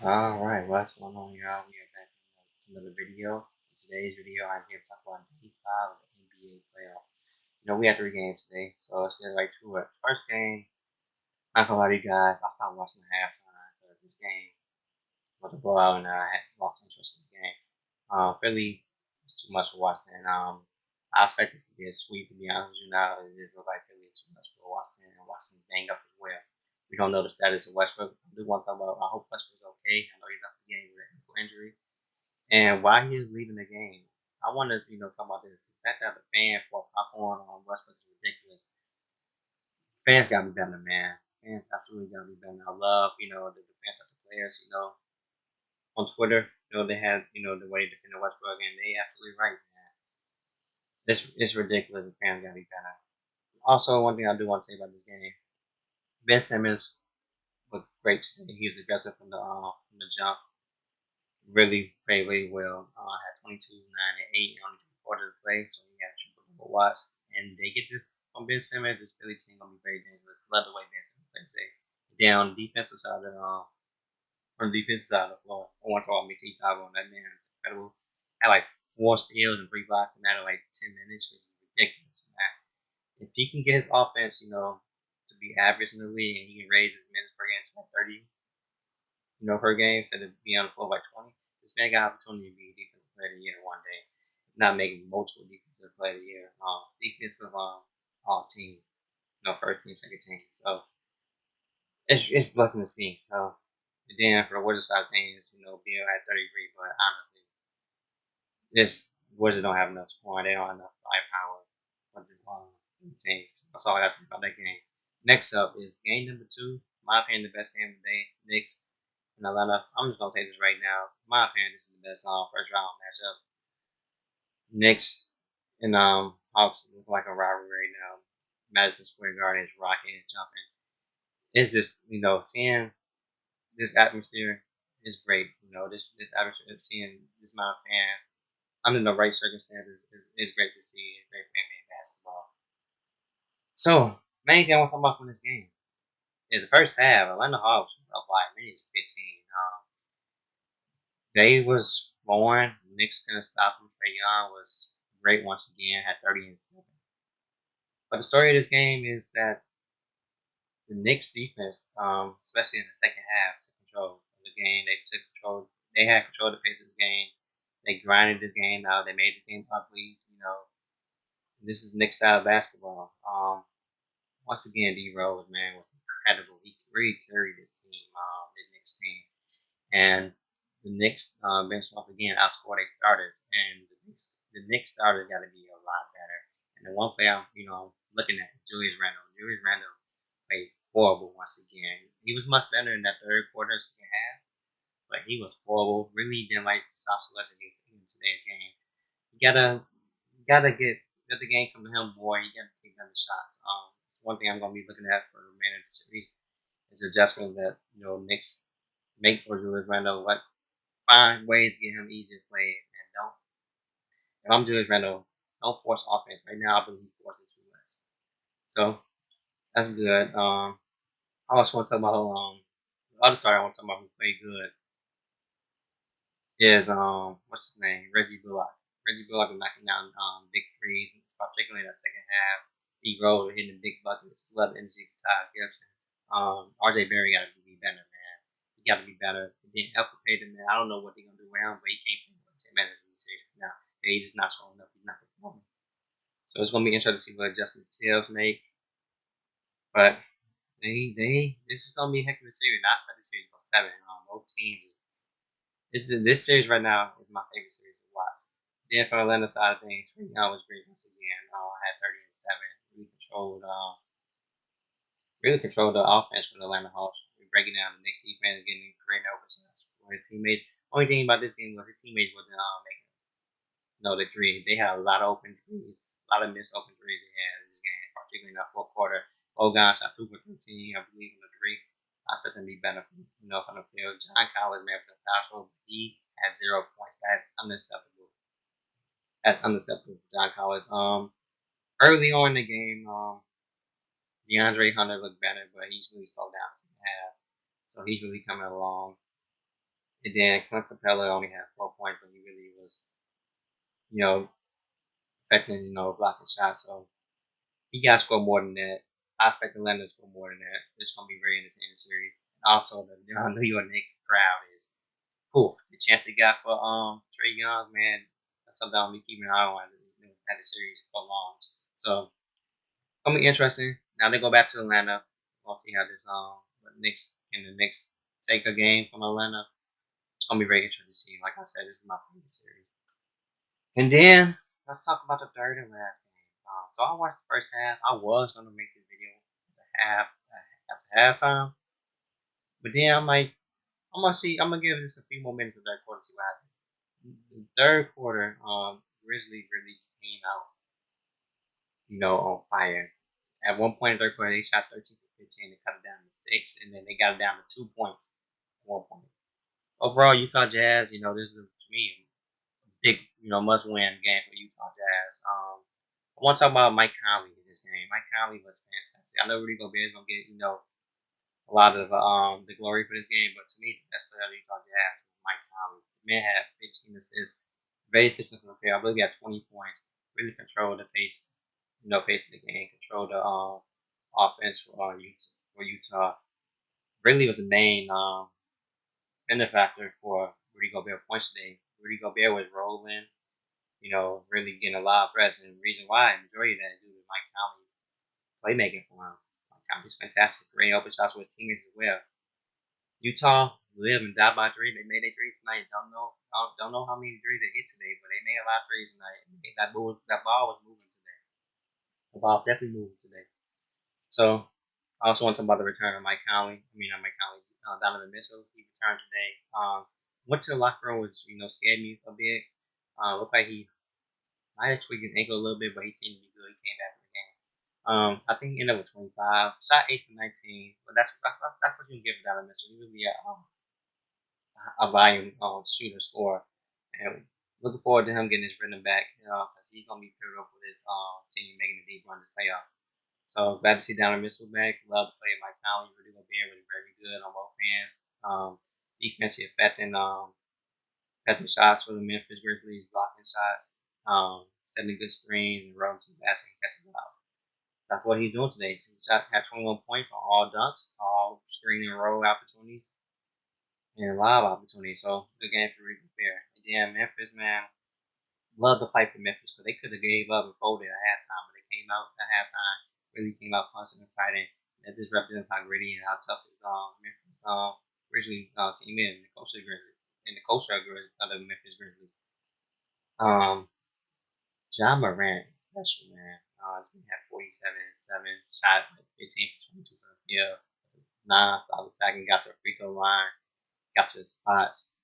Alright, what's going on, y'all? We are back with another video. In today's video, I'm here to talk about Game 5 of the NBA playoff. We had 3 games today, so let's get right to it. First game, not gonna lie to you guys, I stopped watching the halftime because this game was a blowout and I had lost interest in the game. Philly was too much for Washington. I expect this to be a sweep, to be honest with you now. It just looks like Philly is too much for Washington, and Washington's banged up as well. We don't know the status of Westbrook. I do want to talk about, I hope Westbrook's okay. I know he's out the game with an ankle injury. And while he is leaving the game, I want to, talk about this. The fact that the fan for popcorn on Westbrook is ridiculous. Fans gotta be better, man. Fans absolutely gotta be better. I love, the defense of the players, on Twitter, they had, the way to defend Westbrook, and they absolutely right, man. It's ridiculous. The fans gotta be better. Also, one thing I do want to say about this game, Ben Simmons looked great today. He was aggressive from the jump. Really played really well. Had 22, 9, and 8 on the quarter of the play, so he had triple double watts. And they get this from Ben Simmons. This Philly team gonna be very dangerous. Love the way Ben Simmons played today. Down defensive side of on the defensive side of the floor, I want to call Matisse Thybulle on that man is incredible. Had like 4 steals and 3 blocks in a matter of like 10 minutes, which is ridiculous, man. If he can get his offense, to be average in the league, and he can raise his minutes per game to like 30, per game instead of being on the floor by 20, this man got opportunity to be defensive player of the year one day. Not making multiple defensive player of the year, defensive all team, first team, second team. So it's a blessing to see. So and then for the Wizards side of things, Bill had 33, but honestly, this Wizards don't have enough scoring. They don't have enough firepower for the team. That's all I got to say about that game. Next up is game number 2. In my opinion, the best game of the day. Knicks in Atlanta. I'm just gonna say this right now. In my opinion, this is the best first round matchup. Knicks and Hawks look like a rivalry right now. Madison Square Garden is rocking and jumping. It's just seeing this atmosphere is great. This atmosphere of seeing this amount of fans under the right circumstances is great to see. It's great for NBA basketball. So main thing I want to talk about from this game is the first half. Atlanta Hawks was up by minutes 15. They was flowing. Knicks couldn't stop them. Trae Young was great once again. Had 30 and 7. But the story of this game is that the Knicks defense, especially in the second half, took control of the game. They took control. They had control of the pace of this game. They grinded this game out. They made the game ugly. This is Knicks style basketball. Once again, D Rose, man, was incredible. He really carried this team, the Knicks team. And the Knicks bench once again outscored their starters. And the Knicks starters got to be a lot better. And the one player, looking at Julius Randle. Julius Randle played horrible once again. He was much better in that third quarter, second half, but he was horrible. Really didn't like South Celeste in today's game. You gotta get the game from him, boy. You gotta take other shots. It's one thing I'm gonna be looking at for the remainder of the series is adjustment that Knicks make for Julius Randle. What find ways to get him easier plays and don't. If I'm Julius Randle, don't force offense. Right now, I believe he's forcing too much. So that's good. I also want to talk about the other star I want to talk about who played good is what's his name? Reggie Bullock. Reggie Bullock was knocking down big threes, particularly in the second half. He rose hitting the big buckets. Love the energy for Ty Gibson. RJ Barry got to be better, man. He got to be better. Then Elfrid, man. I don't know what they're gonna do around, but he can't play for 10 minutes in the series now. He's just not showing up. He's not performing. So it's gonna be interesting to see what adjustments Tibbs make. But this is gonna be a heck of a series. I expect the series to go 7. Both teams. This series right now is my favorite series to watch. Then from Atlanta side of things, Trae Young was great once again. Had 30 and 7. Really controlled the offense for the Atlanta Hawks. Breaking down the Knicks defense, getting creating oversights for his teammates. Only thing about this game was his teammates wasn't making the three. They had a lot of open threes, a lot of missed open threes they had in this game, particularly in that fourth quarter. Bogan shot 2 for 13, I believe, in the three. I expect him to be better from the field. John Collins, man, for the foul trouble, he had 0 points. That's unacceptable. That's unacceptable for John Collins. Early on in the game, DeAndre Hunter looked better, but he's really slowed down in the half. So he's really coming along. And then Clint Capella only had 4 points, but he really was, you know, affecting, blocking shots. So he got to score more than that. I expect Atlanta to score more than that. It's going to be very entertaining series. Also, the New York Knicks crowd is cool. The chance they got for Trae Young, man, that's something I'll be keeping an eye on as the series prolongs. So gonna be interesting. Now they go back to Atlanta. We'll see how this the Knicks take a game from Atlanta. It's gonna be very interesting to see. Like I said, this is my favorite series. And then let's talk about the third and last game. So I watched the first half. I was gonna make this video at the halftime, but then I'm gonna give this a few more minutes of third quarter to see what happens. The third quarter, Grizzlies really came out, on fire. At one point in the third quarter, they shot 13 for 15. They cut it down to 6, and then they got it down to 2 points at one point. Overall, Utah Jazz, this is to me a big, must-win game for Utah Jazz. I want to talk about Mike Conley in this game. Mike Conley was fantastic. I know Rudy Gobert is gonna get, a lot of the glory for this game, but to me, the best player of Utah Jazz was Mike Conley. The man had 15 assists, very efficient from the field. I believe he had 20 points. Really controlled the pace, pace of the game. Controlled the offense for Utah. Really was the main benefactor for Rudy Gobert points today. Rudy Gobert was rolling, really getting a lot of press, and the reason why, majority of that is due to Mike Conley playmaking for him. Mike Conley's fantastic. Great open shots with teammates as well. Utah live and die by three. They made their threes tonight. Don't know how many threes they hit today, but they made a lot of threes tonight. That ball was moving today. The ball definitely moving today. So I also want to talk about the return of Mike Conley. Not Mike Conley. Donovan Mitchell. He returned today. Went to the locker room, was scared me a bit. Looked like he might have tweaked his ankle a little bit, but he seemed to be good. He came back for the game. I think he ended up with 25. Shot 8 for 19, but that's what you can give Donovan Mitchell. He really a volume shooter scorer, and looking forward to him getting his rhythm back. Because he's gonna be pivotal for this team making the deep run this playoff. So glad to see Donovan Mitchell back. Love to play Mike Conley. Rudy Gobert was very good on both ends. Defensive affecting shots for the Memphis Grizzlies, blocking shots, setting good screens, and running some basket and catching out. That's what he's doing today. He had 21 points on all dunks, all screen and roll opportunities, and live opportunities. So good game for Rudy Gobert. And then Memphis, man, love the fight for Memphis because they could have gave up and folded at halftime, but they came out at halftime, really came out punching and fighting. That just represents how gritty and how tough this Memphis Grizzlies team is, and the coach of the Grizzlies, and the coach of the Memphis Grizzlies. John Morant is special, man. He's gonna have 47 and 7, shot like 15 for 22 from the field. Non-stop attacking, got to the free throw line, got to the spots.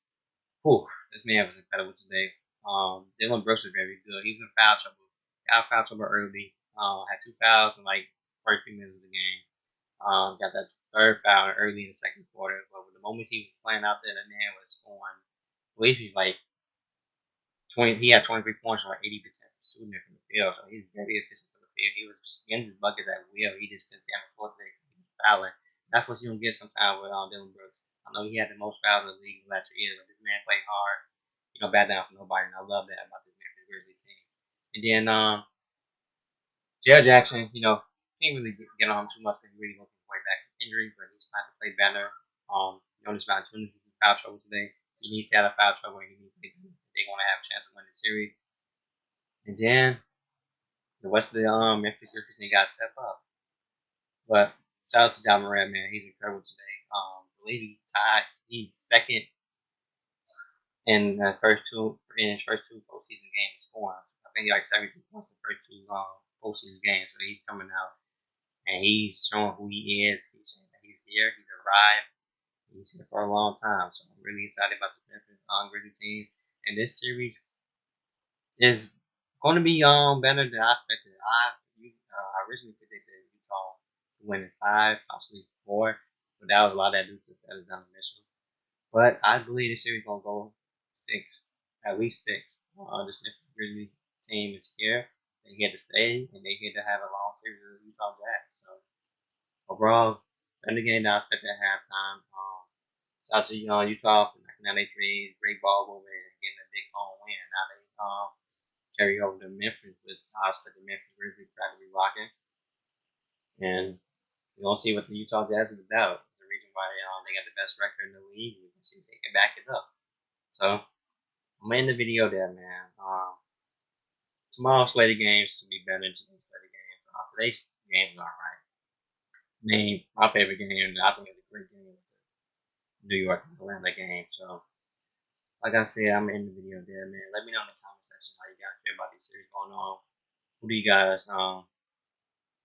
Whew, this man was incredible today. Dylan Brooks is very good. He was in foul trouble. Got foul trouble early. Had 2 fouls in like first few minutes of the game. Got that third foul early in the second quarter. But with the moment he was playing out there, the man was scoring. I believe he's like 20. He had 23 points or 80% shooting it from the field. So he's very efficient from the field. He was getting his buckets at will. He just couldn't stand the floor today. He was fouling. That's what you don't get sometimes with Dylan Brooks. I know he had the most fouls in the league last year, but this man played hard. Bad down for nobody, and I love that about this Memphis Grizzlies team. And then Jared Jackson, can't really get on him too much because he really looking way back from injury, but he's trying to play better. Jonas Valanciunas is in foul trouble today. He needs to have a foul trouble, and they're going to have a chance to win the series. And then the rest of the Memphis Grizzlies team got to step up. But shout out to John Morant, man. He's incredible today. I believe he's second in his first two postseason games scoring. I think he like 72 points in the first two postseason games. So he's coming out and he's showing who he is. He's showing that he's here. He's arrived. He's here for a long time. So I'm really excited about the Memphis Grizzlies team. And this series is going to be better than I expected. I originally predicted Utah to win in 5, possibly 4, but that was a lot of that due to the status down the Mitchell. But I believe this series gonna go 6, at least 6. This Memphis Grizzlies team is here. They here to stay, and they here to have a long series with Utah Jazz. So overall, in the game that I expected at halftime. Shout out to Utah for now they played great ball over and getting a big home win. Now they carry over to Memphis with Oscar, the Memphis Grizzlies practically rocking, and we're gonna see what the Utah Jazz is about. It's the reason why they got the best record in the league. We can see if they can back it up. So I'm gonna end the video there, man. Tomorrow's slate of games will be better than today's slate of games. Today's game is alright. My favorite game, I think it's a great game. It's a New York Atlanta game. So, like I said, I'm gonna end the video there, man. Let me know in the comment section how you guys feel about this series going on. Who do you guys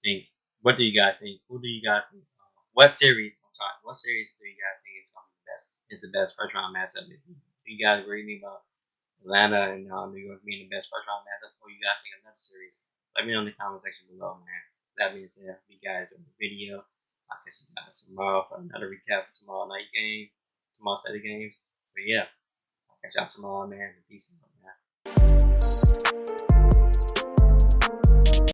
think? What do you guys think? Who do you guys think? What series? I'm sorry. What series do you guys think is gonna be the best? Is the best first round matchup? Do you guys agree with me about Atlanta and New York being the best first round matchup, or you guys think another series? Let me know in the comment section below, man. That being said, you guys in the video. I'll catch you guys tomorrow for another recap of tomorrow night game, tomorrow set of games. So yeah, I'll catch y'all tomorrow, man. Peace out, man.